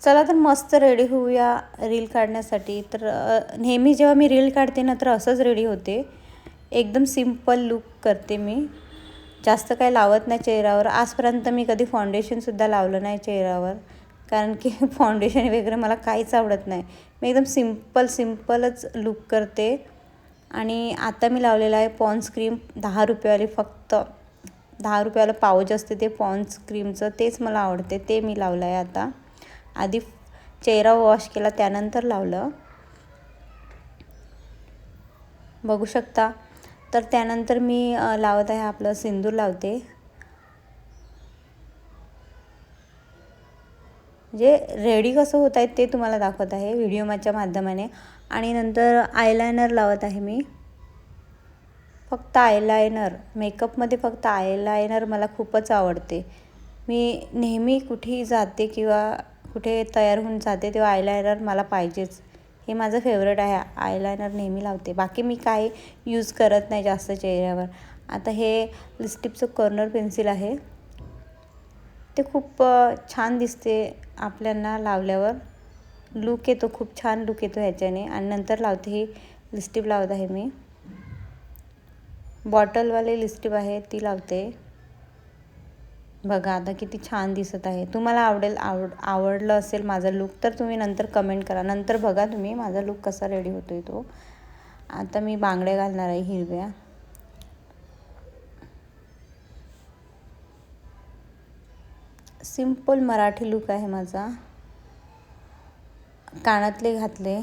चला तर मस्त रेडी होऊया रील काढण्यासाठी. तर नेहमी जेव्हा मी रील काढते ना तर असंच रेडी होते. एकदम सिम्पल लूक करते मी. जास्त काही लावत नाही चेहऱ्यावर. आजपर्यंत मी कधी फाउंडेशनसुद्धा लावलं नाही चेहऱ्यावर, कारण की फाउंडेशन वगैरे मला काहीच आवडत नाही. मी एकदम सिम्पलच लूक करते. आणि आता मी लावलेलं आहे पॉन्स क्रीम 10 रुपयेवाली, फक्त 10 रुपयाला पाऊच असते ते पॉन्स क्रीमचं, तेच मला आवडते, ते मी लावलं आहे आता. आधी चेहरा वॉश केला त्यानंतर लावलं, बघू शकता. तर त्यानंतर मी लावत आहे आपलं सिंदूर लावते. म्हणजे रेडी कसं होत आहे ते तुम्हाला दाखवत आहे व्हिडिओच्या माध्यमाने. आणि नंतर आयलायनर लावत आहे मी. फक्त आयलायनर, मेकअपमध्ये फक्त आयलायनर मला खूपच आवडते. मी नेहमी कुठेही जाते किंवा कुठे तयार होऊन जाते तेव्हा आयलायनर मला पाहिजेच. हे माझं फेवरेट आहे, आयलायनर नेहमी लावते. बाकी मी काही यूज करत नाही जास्त चेहऱ्यावर. आता हे लिपस्टिकचं कॉर्नर पेन्सिल आहे, ते खूप छान दिसते आपल्याला लावल्यावर. लूक येतो, खूप छान लूक येतो ह्याच्याने. आणि नंतर लावते ही लिपस्टिक लावत आहे मी. बॉटलवाले लिपस्टिक आहे ती लावते. बघा आता किती छान दिसत आहे. तुम्हाला आवडलं असेल माझा लूक तर तुम्ही नंतर कमेंट करा. नंतर बघा तुम्ही माझा लूक कसा रेडी होतोय तो. आता मी बांगड्या घालणार आहे हिरव्या. सिंपल मराठी लूक आहे माझा. कानातले घातले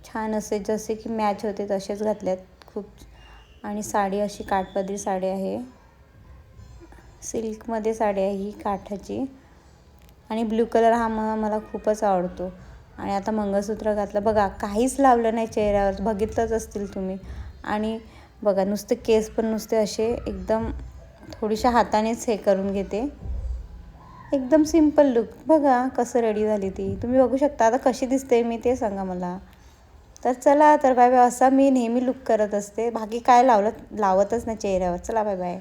छान असे, जसे की मॅच होते तसेच घातल्यात खूप. आणि साडी अशी काठपदरी साडी आहे, सिल्कमध्ये साडी आहे ही काठाची. आणि ब्ल्यू कलर हा मला खूपच आवडतो. आणि आता मंगळसूत्र घातलं. बघा काहीच लावलं नाही चेहऱ्यावर, बघितलंच असतील तुम्ही. आणि बघा नुसते केस पण नुसते असे एकदम थोडीशा हातानेच हे करून घेते. एकदम सिंपल लूक. बघा कसं रेडी झाली ती, तुम्ही बघू शकता. आता कशी दिसते मी ते सांगा मला. तर चला तर बाय बाय. असा मी नेहमी लूक करत असते, बाकी काय लावतच नाही चेहऱ्यावर. चला बाय बाय.